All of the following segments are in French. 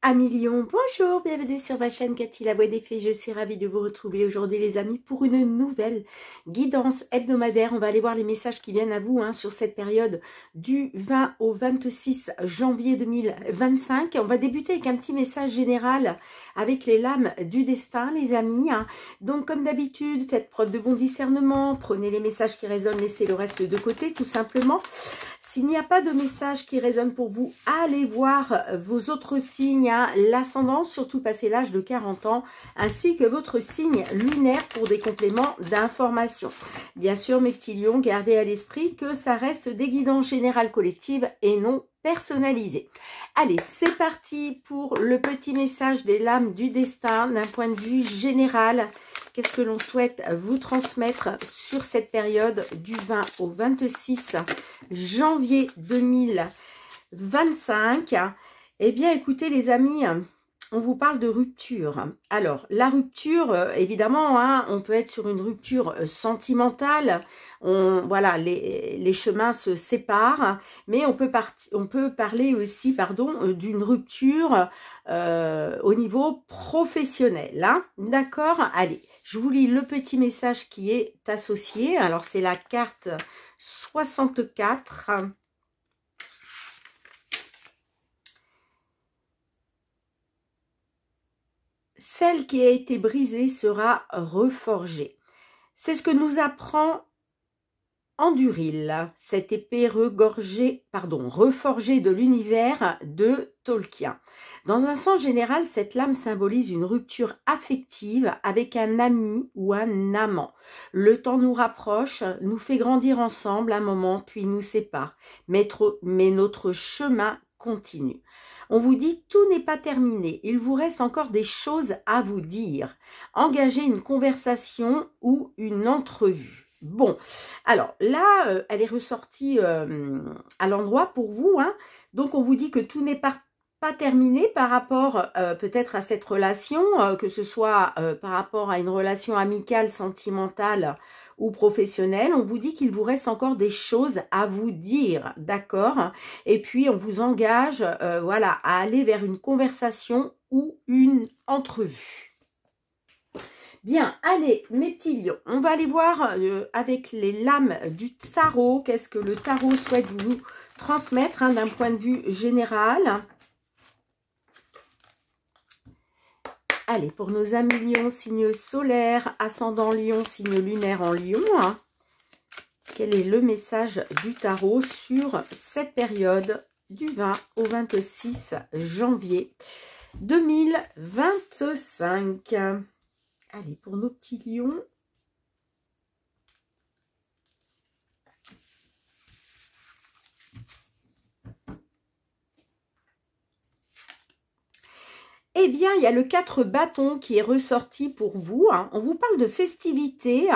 Amis Lion, bonjour, bienvenue sur ma chaîne Cathy la Voix des Fées. Je suis ravie de vous retrouver aujourd'hui les amis pour une nouvelle guidance hebdomadaire. On va aller voir les messages qui viennent à vous sur cette période du 20 au 26 janvier 2025. On va débuter avec un petit message général avec les lames du destin les amis. Donc comme d'habitude, faites preuve de bon discernement, prenez les messages qui résonnent, laissez le reste de côté tout simplement. S'il n'y a pas de message qui résonne pour vous, allez voir vos autres signes, l'ascendant, surtout passé l'âge de 40 ans, ainsi que votre signe lunaire pour des compléments d'information. Bien sûr, mes petits lions, gardez à l'esprit que ça reste des guidances générales collectives et non personnalisées. Allez, c'est parti pour le petit message des lames du destin d'un point de vue général. Qu'est-ce que l'on souhaite vous transmettre sur cette période du 20 au 26 janvier 2025? Eh bien, écoutez les amis, on vous parle de rupture. Alors, la rupture, évidemment, on peut être sur une rupture sentimentale. Voilà, les chemins se séparent, mais on peut parler aussi, d'une rupture au niveau professionnel. D'accord? Allez, je vous lis le petit message qui est associé. Alors, c'est la carte 64. Celle qui a été brisée sera reforgée. C'est ce que nous apprend Anduril, cette épée reforgée de l'univers de Tolkien. Dans un sens général, cette lame symbolise une rupture affective avec un ami ou un amant. Le temps nous rapproche, nous fait grandir ensemble un moment, puis nous sépare. Mais notre chemin continue. On vous dit, tout n'est pas terminé. Il vous reste encore des choses à vous dire. Engagez une conversation ou une entrevue. Bon, alors là, elle est ressortie à l'endroit pour vous. Donc, on vous dit que tout n'est pas terminé par rapport peut-être à cette relation, que ce soit par rapport à une relation amicale, sentimentale ou professionnelle. On vous dit qu'il vous reste encore des choses à vous dire, d'accord? Et puis, on vous engage voilà, à aller vers une conversation ou une entrevue. Bien, allez, mes petits lions, on va aller voir avec les lames du tarot, qu'est-ce que le tarot souhaite vous transmettre d'un point de vue général. Allez, pour nos amis lions, signe solaire, ascendant lion, signe lunaire en lion, quel est le message du tarot sur cette période du 20 au 26 janvier 2025? Allez, pour nos petits lions. Eh bien, il y a le 4 bâtons qui est ressorti pour vous. On vous parle de festivités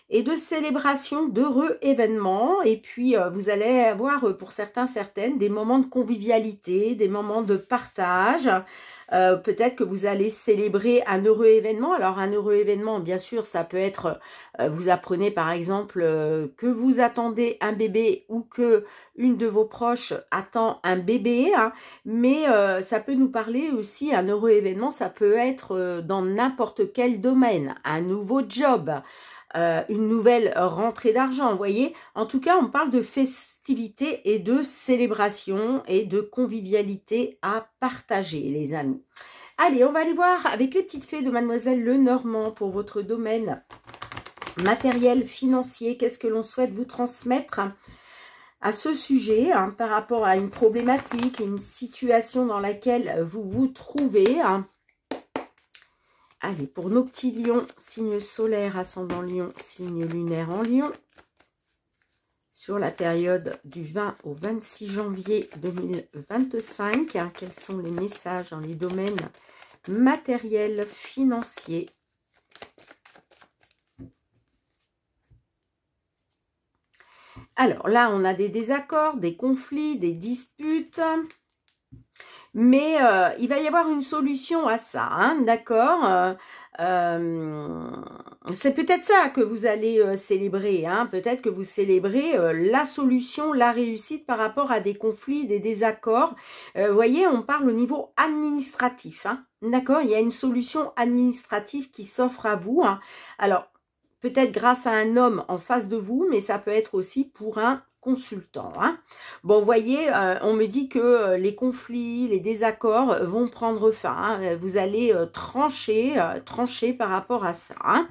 et de célébration d'heureux événements. Et puis, vous allez avoir, pour certains, certaines, des moments de convivialité, des moments de partage. Peut-être que vous allez célébrer un heureux événement. Alors, un heureux événement, bien sûr, ça peut être, vous apprenez par exemple que vous attendez un bébé ou que une de vos proches attend un bébé. Mais ça peut nous parler aussi, un heureux événement, ça peut être dans n'importe quel domaine. Un nouveau job, une nouvelle rentrée d'argent, vous voyez. En tout cas, on parle de festivités et de célébration et de convivialité à partager, les amis. Allez, on va aller voir avec les petites fées de Mademoiselle Lenormand pour votre domaine matériel, financier. Qu'est-ce que l'on souhaite vous transmettre à ce sujet par rapport à une problématique, une situation dans laquelle vous vous trouvez. Allez, pour nos petits lions, signe solaire, ascendant lion, signe lunaire en lion, sur la période du 20 au 26 janvier 2025, quels sont les messages dans les domaines matériels, financiers? Alors là, on a des désaccords, des conflits, des disputes. Mais il va y avoir une solution à ça, d'accord? c'est peut-être ça que vous allez célébrer, hein. Peut-être que vous célébrez la solution, la réussite par rapport à des conflits, des désaccords. Vous voyez, on parle au niveau administratif, hein. D'accord, il y a une solution administrative qui s'offre à vous, hein. Alors, peut-être grâce à un homme en face de vous, mais ça peut être aussi pour un consultant, hein. Bon, vous voyez, on me dit que les conflits, les désaccords vont prendre fin, hein. Vous allez trancher par rapport à ça, hein.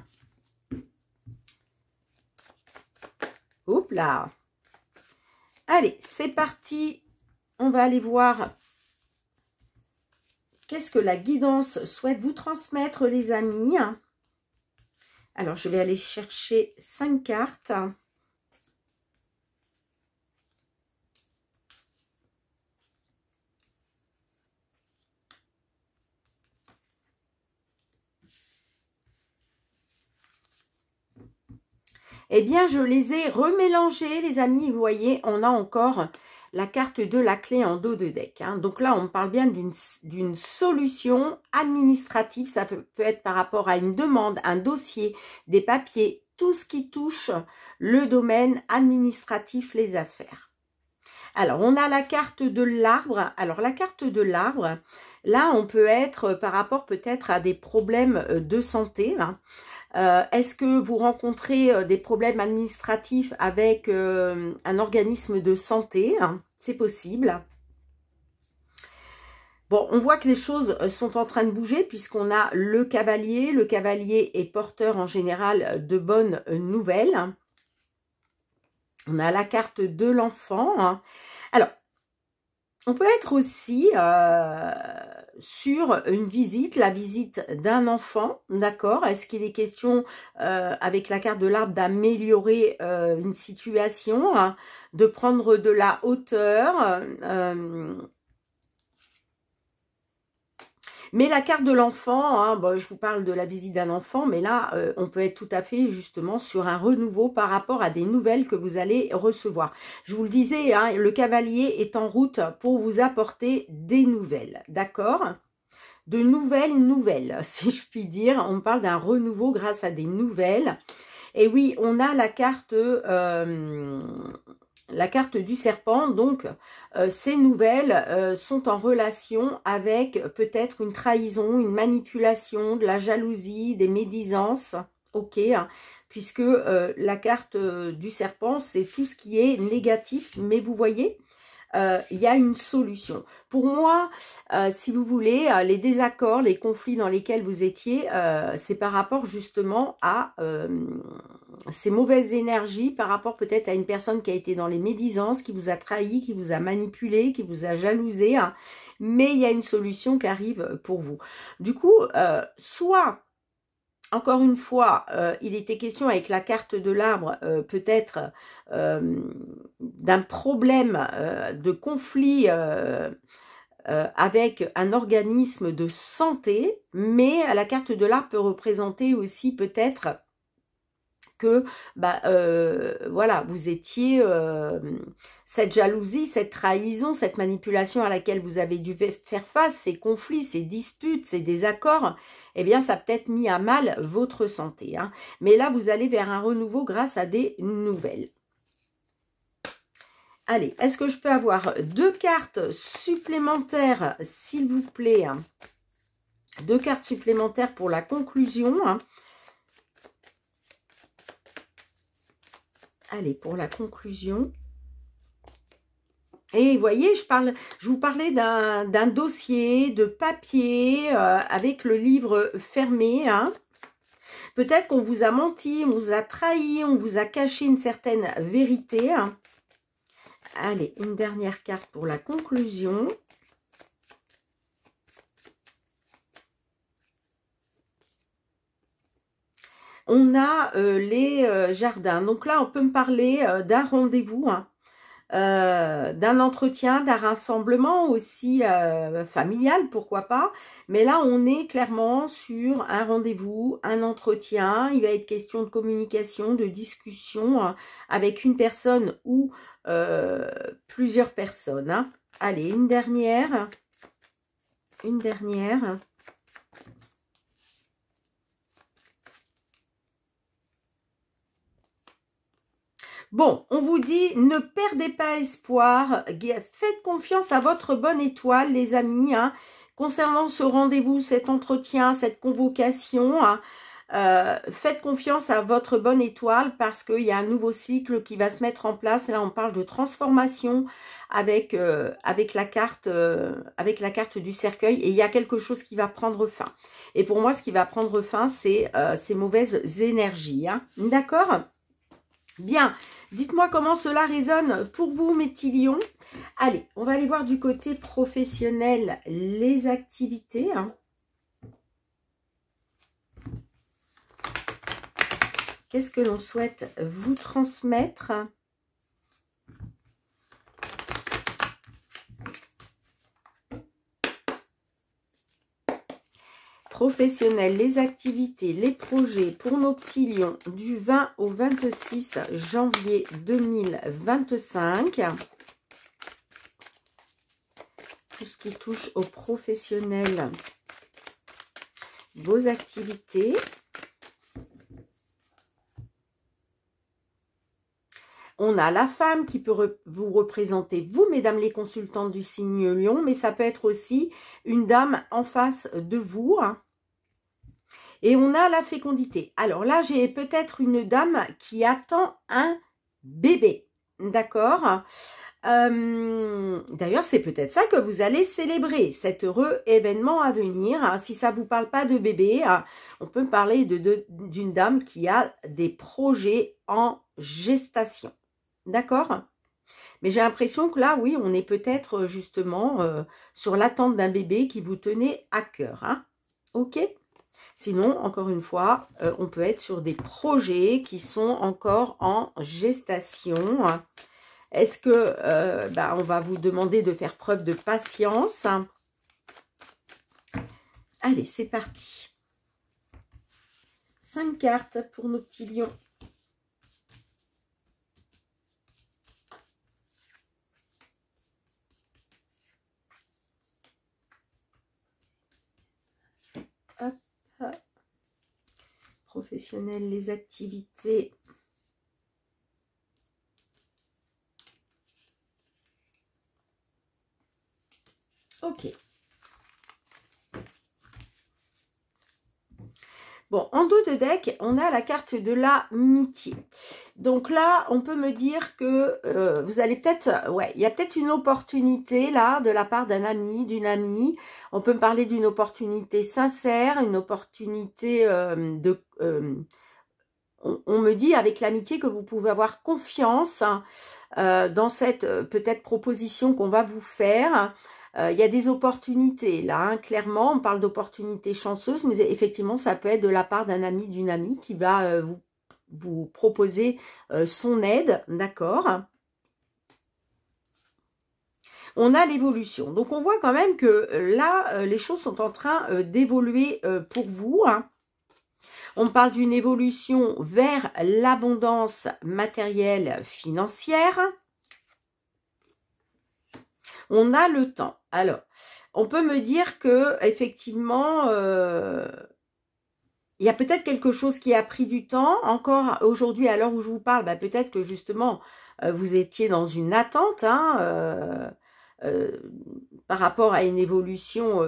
Hop là. Allez, c'est parti. On va aller voir qu'est-ce que la guidance souhaite vous transmettre, les amis. Alors, je vais aller chercher 5 cartes. Eh bien, je les ai remélangés, les amis. Vous voyez, on a encore la carte de la clé en dos de deck, hein. Donc là, on parle bien d'une solution administrative. Ça peut être par rapport à une demande, un dossier, des papiers, tout ce qui touche le domaine administratif, les affaires. Alors, on a la carte de l'arbre. Alors, la carte de l'arbre, là, on peut être par rapport peut-être à des problèmes de santé, hein. Est-ce que vous rencontrez des problèmes administratifs avec un organisme de santé, hein? C'est possible. Bon, on voit que les choses sont en train de bouger puisqu'on a le cavalier. Le cavalier est porteur en général de bonnes nouvelles. On a la carte de l'enfant, hein. Alors, on peut être aussi sur une visite, la visite d'un enfant, d'accord? Est-ce qu'il est question, avec la carte de l'arbre, d'améliorer une situation, hein, de prendre de la hauteur, mais la carte de l'enfant, hein, bon, je vous parle de la visite d'un enfant, mais là, on peut être tout à fait justement sur un renouveau par rapport à des nouvelles que vous allez recevoir. Je vous le disais, hein, le cavalier est en route pour vous apporter des nouvelles, d'accord? De nouvelles, si je puis dire. On parle d'un renouveau grâce à des nouvelles. Et oui, on a la carte du serpent, donc ces nouvelles sont en relation avec peut-être une trahison, une manipulation, de la jalousie, des médisances, ok, hein, puisque la carte du serpent, c'est tout ce qui est négatif, mais vous voyez, il y a une solution. Pour moi, si vous voulez, les désaccords, les conflits dans lesquels vous étiez, c'est par rapport justement à ces mauvaises énergies, par rapport peut-être à une personne qui a été dans les médisances, qui vous a trahi, qui vous a manipulé, qui vous a jalousé, hein, mais il y a une solution qui arrive pour vous. Du coup, soit... Encore une fois, il était question avec la carte de l'arbre, peut-être d'un problème de conflit avec un organisme de santé, mais la carte de l'arbre peut représenter aussi peut-être que voilà, vous étiez cette jalousie, cette trahison, cette manipulation à laquelle vous avez dû faire face, ces conflits, ces disputes, ces désaccords, eh bien ça a peut-être mis à mal votre santé, hein. Mais là vous allez vers un renouveau grâce à des nouvelles. Allez, est-ce que je peux avoir 2 cartes supplémentaires, s'il vous plaît, hein? 2 cartes supplémentaires pour la conclusion, hein. Allez, pour la conclusion. Et vous voyez, je vous parlais d'un dossier de papier avec le livre fermé, hein. Peut-être qu'on vous a menti, on vous a trahi, on vous a caché une certaine vérité, hein. Allez, une dernière carte pour la conclusion. On a les jardins. Donc là, on peut me parler d'un rendez-vous, hein, d'un entretien, d'un rassemblement aussi familial, pourquoi pas. Mais là, on est clairement sur un rendez-vous, un entretien. Il va être question de communication, de discussion hein, avec une personne ou plusieurs personnes, hein. Allez, une dernière. Une dernière. Bon, on vous dit, ne perdez pas espoir, faites confiance à votre bonne étoile, les amis, hein, concernant ce rendez-vous, cet entretien, cette convocation, hein, faites confiance à votre bonne étoile parce qu'il y a un nouveau cycle qui va se mettre en place. Là, on parle de transformation avec la carte du cercueil et il y a quelque chose qui va prendre fin. Et pour moi, ce qui va prendre fin, c'est ces mauvaises énergies. Hein. D'accord ? Bien, dites-moi comment cela résonne pour vous, mes petits lions. Allez, on va aller voir du côté professionnel les activités. Hein. Qu'est-ce que l'on souhaite vous transmettre? Professionnels, les activités, les projets pour nos petits lions du 20 au 26 janvier 2025. Tout ce qui touche aux professionnels, vos activités. On a la femme qui peut vous représenter, vous, mesdames les consultantes du signe Lion, mais ça peut être aussi une dame en face de vous. Hein. Et on a la fécondité. Alors là, j'ai peut-être une dame qui attend un bébé. D'accord ? D'ailleurs, c'est peut-être ça que vous allez célébrer, cet heureux événement à venir. Hein. Si ça ne vous parle pas de bébé, hein, on peut parler d'une dame qui a des projets en gestation. D'accord? Mais j'ai l'impression que là, oui, on est peut-être justement sur l'attente d'un bébé qui vous tenait à cœur. Hein. Ok? Sinon, encore une fois, on peut être sur des projets qui sont encore en gestation. Est-ce que on va vous demander de faire preuve de patience? Allez, c'est parti. 5 cartes pour nos petits lions. Hop. Professionnels, les activités. Ok. Bon, en dos de deck, on a la carte de l'amitié. Donc là, on peut me dire que vous allez peut-être... Ouais, il y a peut-être une opportunité là, de la part d'un ami, d'une amie. On peut me parler d'une opportunité sincère, une opportunité on me dit avec l'amitié que vous pouvez avoir confiance hein, dans cette peut-être proposition qu'on va vous faire. Il y a des opportunités là, hein, clairement, on parle d'opportunités chanceuses, mais effectivement, ça peut être de la part d'un ami, d'une amie qui va vous proposer son aide, d'accord? On a l'évolution. Donc, on voit quand même que là, les choses sont en train d'évoluer pour vous. Hein. On parle d'une évolution vers l'abondance matérielle financière. On a le temps. Alors, on peut me dire que effectivement, il y a peut-être quelque chose qui a pris du temps. Encore aujourd'hui, à l'heure où je vous parle, peut-être que justement, vous étiez dans une attente hein, par rapport à une évolution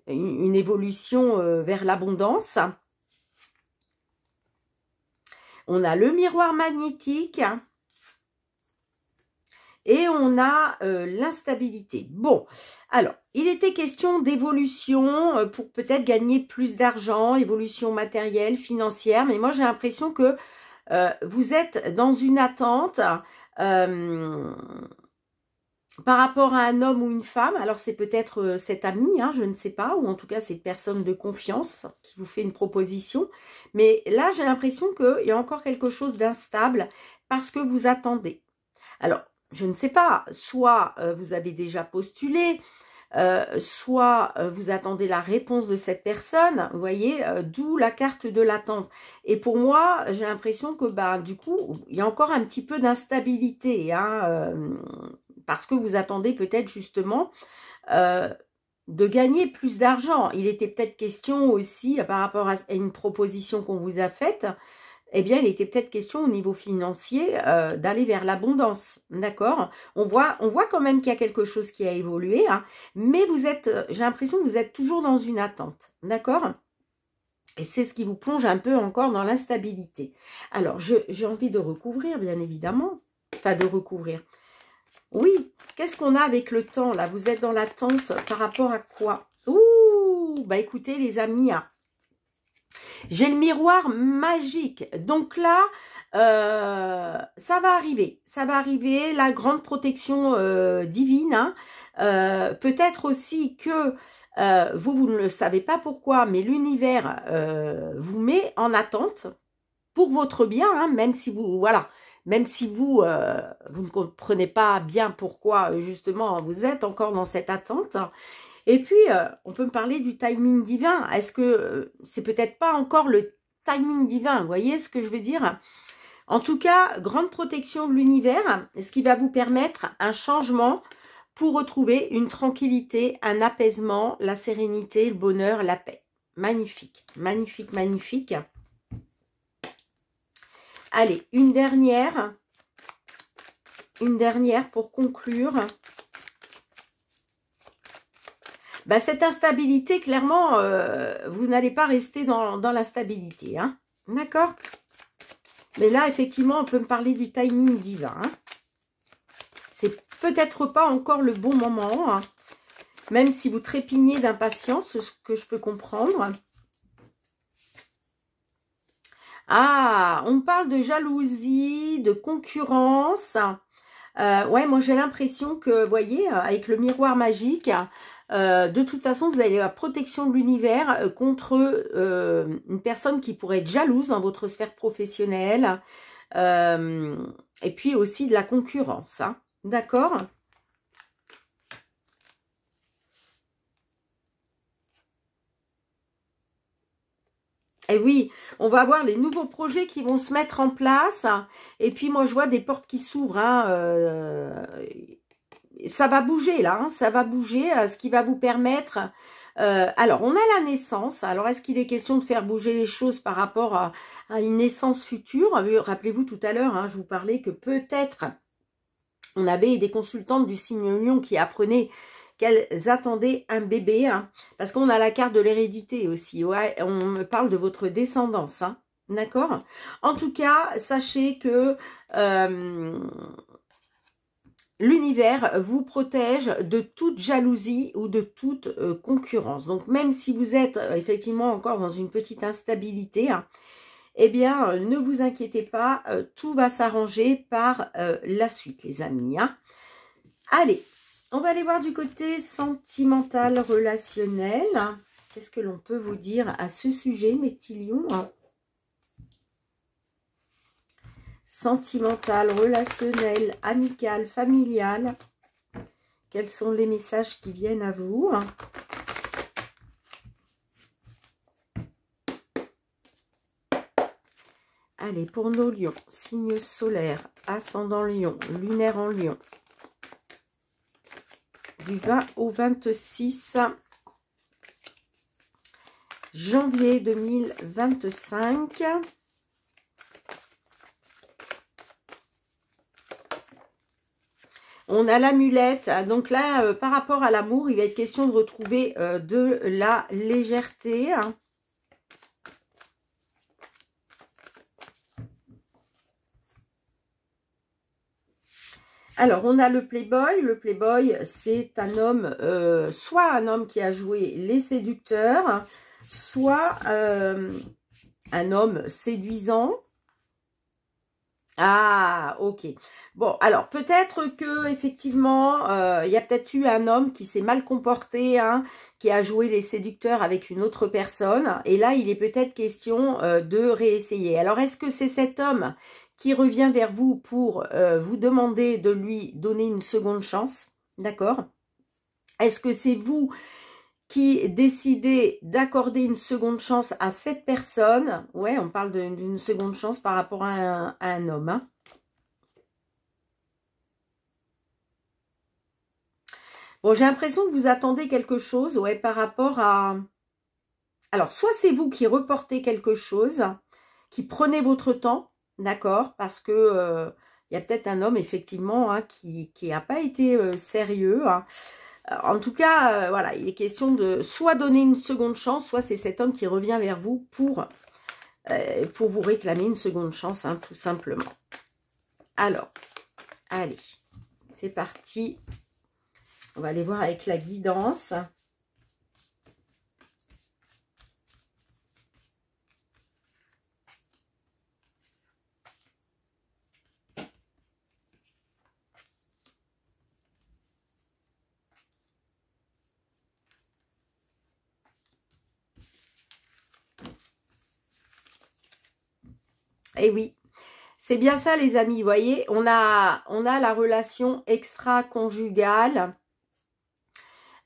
vers l'abondance. On a le miroir magnétique. Et on a l'instabilité. Bon, alors, il était question d'évolution pour peut-être gagner plus d'argent, évolution matérielle, financière. Mais moi, j'ai l'impression que vous êtes dans une attente par rapport à un homme ou une femme. Alors, c'est peut-être cet ami, hein, je ne sais pas, ou en tout cas, cette personne de confiance qui vous fait une proposition. Mais là, j'ai l'impression qu'il y a encore quelque chose d'instable parce que vous attendez. Alors, je ne sais pas, soit vous avez déjà postulé, soit vous attendez la réponse de cette personne, vous voyez, d'où la carte de l'attente. Et pour moi, j'ai l'impression que du coup, il y a encore un petit peu d'instabilité, hein, parce que vous attendez peut-être justement de gagner plus d'argent. Il était peut-être question aussi, par rapport à une proposition qu'on vous a faite, eh bien, il était peut-être question au niveau financier d'aller vers l'abondance, d'accord? On voit quand même qu'il y a quelque chose qui a évolué, hein, mais vous êtes, j'ai l'impression que vous êtes toujours dans une attente, d'accord? Et c'est ce qui vous plonge un peu encore dans l'instabilité. Alors, j'ai envie de recouvrir, bien évidemment, enfin de recouvrir. Oui, qu'est-ce qu'on a avec le temps, là? Vous êtes dans l'attente par rapport à quoi? Ouh, bah écoutez, les amis, hein, j'ai le miroir magique. Donc là, ça va arriver, la grande protection divine. Hein. Peut-être aussi que vous ne le savez pas pourquoi, mais l'univers vous met en attente pour votre bien, hein, même si vous, voilà, même si vous, vous ne comprenez pas bien pourquoi justement vous êtes encore dans cette attente. Et puis, on peut me parler du timing divin. Est-ce que c'est peut-être pas encore le timing divin? Vous voyez ce que je veux dire? En tout cas, grande protection de l'univers, ce qui va vous permettre un changement pour retrouver une tranquillité, un apaisement, la sérénité, le bonheur, la paix. Magnifique, magnifique, magnifique. Allez, une dernière pour conclure. Bah, cette instabilité, clairement, vous n'allez pas rester dans l'instabilité. Hein. D'accord? Mais là, effectivement, on peut me parler du timing divin. Hein. C'est peut-être pas encore le bon moment. Hein. Même si vous trépignez d'impatience, ce que je peux comprendre. Ah, on parle de jalousie, de concurrence. Ouais, moi j'ai l'impression que, vous voyez, avec le miroir magique, de toute façon, vous avez la protection de l'univers contre une personne qui pourrait être jalouse dans votre sphère professionnelle. Et puis aussi de la concurrence. Hein. D'accord ? Et oui, on va avoir les nouveaux projets qui vont se mettre en place. Et puis moi, je vois des portes qui s'ouvrent. Hein, ça va bouger là, hein, ça va bouger, ce qui va vous permettre... alors, on a la naissance. Alors, est-ce qu'il est question de faire bouger les choses par rapport à une naissance future? Rappelez-vous tout à l'heure, hein, je vous parlais que peut-être on avait des consultantes du signe Lion qui apprenaient qu'elles attendaient un bébé, hein, parce qu'on a la carte de l'hérédité aussi. Ouais, on me parle de votre descendance, hein, d'accord? En tout cas, sachez que... l'univers vous protège de toute jalousie ou de toute concurrence. Donc, même si vous êtes effectivement encore dans une petite instabilité, hein, eh bien, ne vous inquiétez pas, tout va s'arranger par la suite, les amis. Hein. Allez, on va aller voir du côté sentimental, relationnel. Qu'est-ce que l'on peut vous dire à ce sujet, mes petits lions, hein? Sentimental, relationnel, amical, familial. Quels sont les messages qui viennent à vous? Allez, pour nos lions, signe solaire, ascendant lion, lunaire en lion. Du 20 au 26 janvier 2025. On a l'amulette, donc là, par rapport à l'amour, il va être question de retrouver de la légèreté. Alors, on a le Playboy. Le Playboy, c'est un homme, soit un homme qui a joué les séducteurs, soit un homme séduisant. Ah, ok. Bon, alors peut-être que effectivement, il y a peut-être eu un homme qui s'est mal comporté, hein, qui a joué les séducteurs avec une autre personne. Et là, il est peut-être question de réessayer. Alors, est-ce que c'est cet homme qui revient vers vous pour vous demander de lui donner une seconde chance? D'accord? Est-ce que c'est vous qui décidez d'accorder une seconde chance à cette personne? Ouais, on parle d'une seconde chance par rapport à un homme. Hein. Bon, j'ai l'impression que vous attendez quelque chose, ouais, par rapport à... Alors, soit c'est vous qui reportez quelque chose qui prenez votre temps, d'accord, parce que il y a peut-être un homme, effectivement, hein, qui n'a pas été sérieux, hein. En tout cas, voilà, il est question de soit donner une seconde chance, soit c'est cet homme qui revient vers vous pour vous réclamer une seconde chance, hein, tout simplement. Alors, allez, c'est parti. On va aller voir avec la guidance. Eh oui, c'est bien ça les amis, vous voyez, on a la relation extra-conjugale,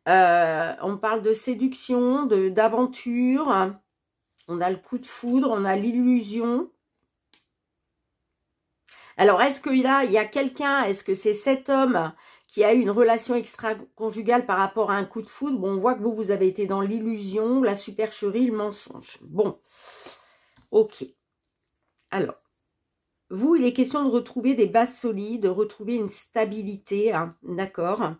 on parle de séduction, d'aventure, on a le coup de foudre, on a l'illusion. Alors, est-ce qu'il y a quelqu'un, est-ce que c'est cet homme qui a eu une relation extra-conjugale par rapport à un coup de foudre? Bon, on voit que vous avez été dans l'illusion, la supercherie, le mensonge. Bon, ok. Alors, vous, il est question de retrouver des bases solides, de retrouver une stabilité, hein, d'accord,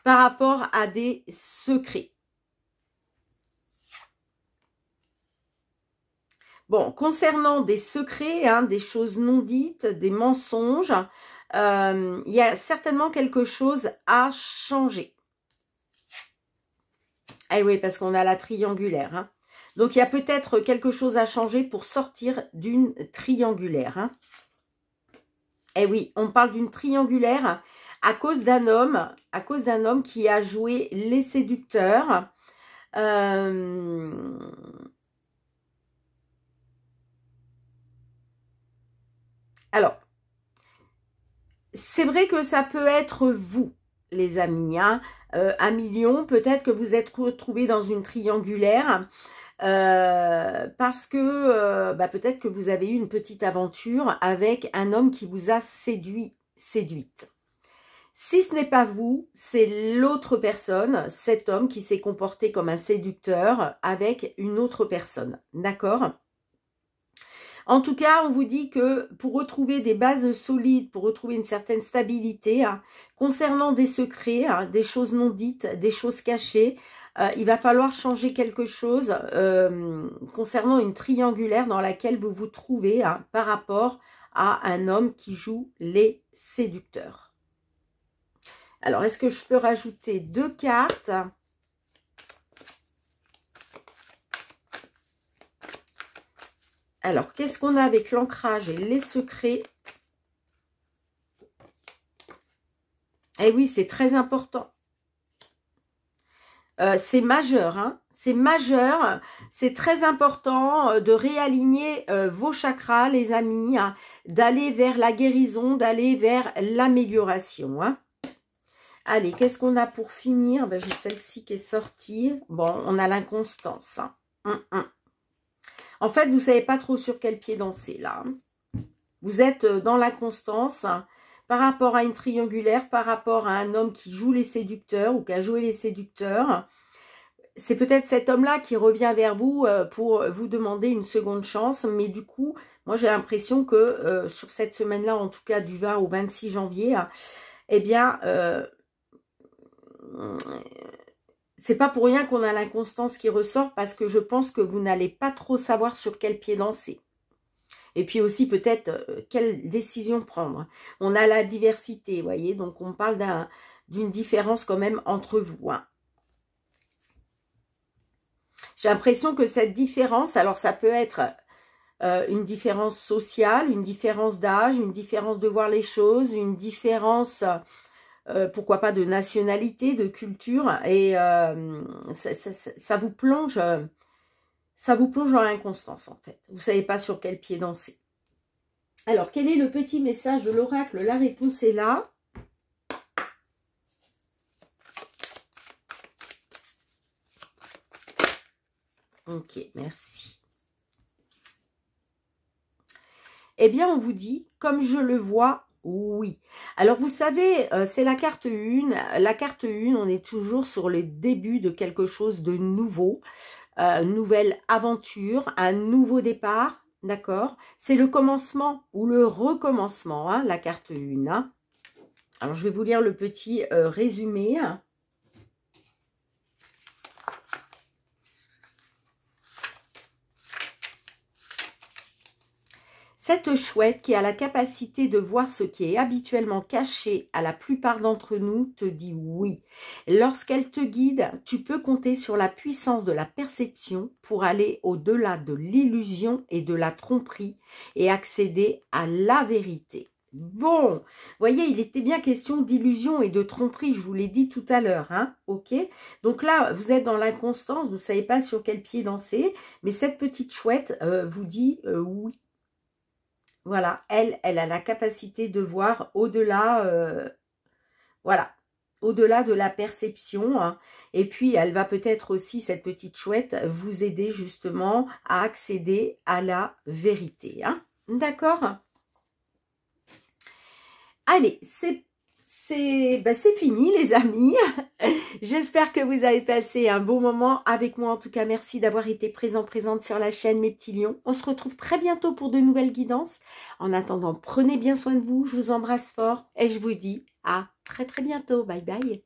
par rapport à des secrets. Bon, concernant des secrets, hein, des choses non dites, des mensonges, il y a certainement quelque chose à changer. Ah oui, parce qu'on a la triangulaire, hein. Donc, il y a peut-être quelque chose à changer pour sortir d'une triangulaire, hein. Eh oui, on parle d'une triangulaire à cause d'un homme qui a joué les séducteurs. Alors, c'est vrai que ça peut être vous, les amis, hein. À million, peut-être que vous êtes retrouvés dans une triangulaire parce que peut-être que vous avez eu une petite aventure avec un homme qui vous a séduite. Si ce n'est pas vous, c'est l'autre personne, cet homme qui s'est comporté comme un séducteur avec une autre personne, d'accord ? En tout cas, on vous dit que pour retrouver des bases solides, pour retrouver une certaine stabilité, hein, concernant des secrets, hein, des choses non dites, des choses cachées, il va falloir changer quelque chose concernant une triangulaire dans laquelle vous vous trouvez, hein, par rapport à un homme qui joue les séducteurs. Alors, est-ce que je peux rajouter 2 cartes ? Alors, qu'est-ce qu'on a avec l'ancrage et les secrets? Eh oui, c'est très important. C'est majeur, hein. C'est majeur. C'est très important de réaligner vos chakras, les amis, hein, d'aller vers la guérison, d'aller vers l'amélioration, hein. Allez, qu'est-ce qu'on a pour finir? Ben, j'ai celle-ci qui est sortie. Bon, on a l'inconstance, hein. En fait, vous ne savez pas trop sur quel pied danser, là. Vous êtes dans l'inconstance, hein, par rapport à une triangulaire, par rapport à un homme qui joue les séducteurs ou qui a joué les séducteurs. C'est peut-être cet homme-là qui revient vers vous pour vous demander une seconde chance. Mais du coup, moi, j'ai l'impression que sur cette semaine-là, en tout cas du 20 au 26 janvier, hein, eh bien, c'est pas pour rien qu'on a l'inconstance qui ressort, parce que je pense que vous n'allez pas trop savoir sur quel pied danser. Et puis aussi peut-être quelle décision prendre. On a la diversité, vous voyez, donc on parle d'une différence quand même entre vous, hein. J'ai l'impression que cette différence, alors ça peut être une différence sociale, une différence d'âge, une différence de voir les choses, une différence, pourquoi pas, de nationalité, de culture, et ça vous plonge... ça vous plonge dans l'inconstance, en fait. Vous ne savez pas sur quel pied danser. Alors, quel est le petit message de l'oracle? La réponse est là. Ok, merci. Eh bien, on vous dit, comme je le vois, oui. Alors, vous savez, c'est la carte 1. La carte 1, on est toujours sur le début de quelque chose de nouveau. nouvelle aventure, un nouveau départ, d'accord? C'est le commencement ou le recommencement, hein, la carte 1. Hein. Alors, je vais vous lire le petit résumé. Cette chouette qui a la capacité de voir ce qui est habituellement caché à la plupart d'entre nous te dit oui. Lorsqu'elle te guide, tu peux compter sur la puissance de la perception pour aller au-delà de l'illusion et de la tromperie et accéder à la vérité. Bon, voyez, il était bien question d'illusion et de tromperie, je vous l'ai dit tout à l'heure, hein, ok? Donc là, vous êtes dans l'inconstance, vous ne savez pas sur quel pied danser, mais cette petite chouette vous dit oui. Voilà, elle a la capacité de voir au-delà, voilà, au-delà de la perception. Hein. Et puis, elle va peut-être aussi, cette petite chouette, vous aider justement à accéder à la vérité. Hein. D'accord? Allez, c'est fini les amis. J'espère que vous avez passé un bon moment avec moi. En tout cas, merci d'avoir été présente sur la chaîne mes petits lions. On se retrouve très bientôt pour de nouvelles guidances. En attendant, prenez bien soin de vous. Je vous embrasse fort et je vous dis à très bientôt. Bye bye.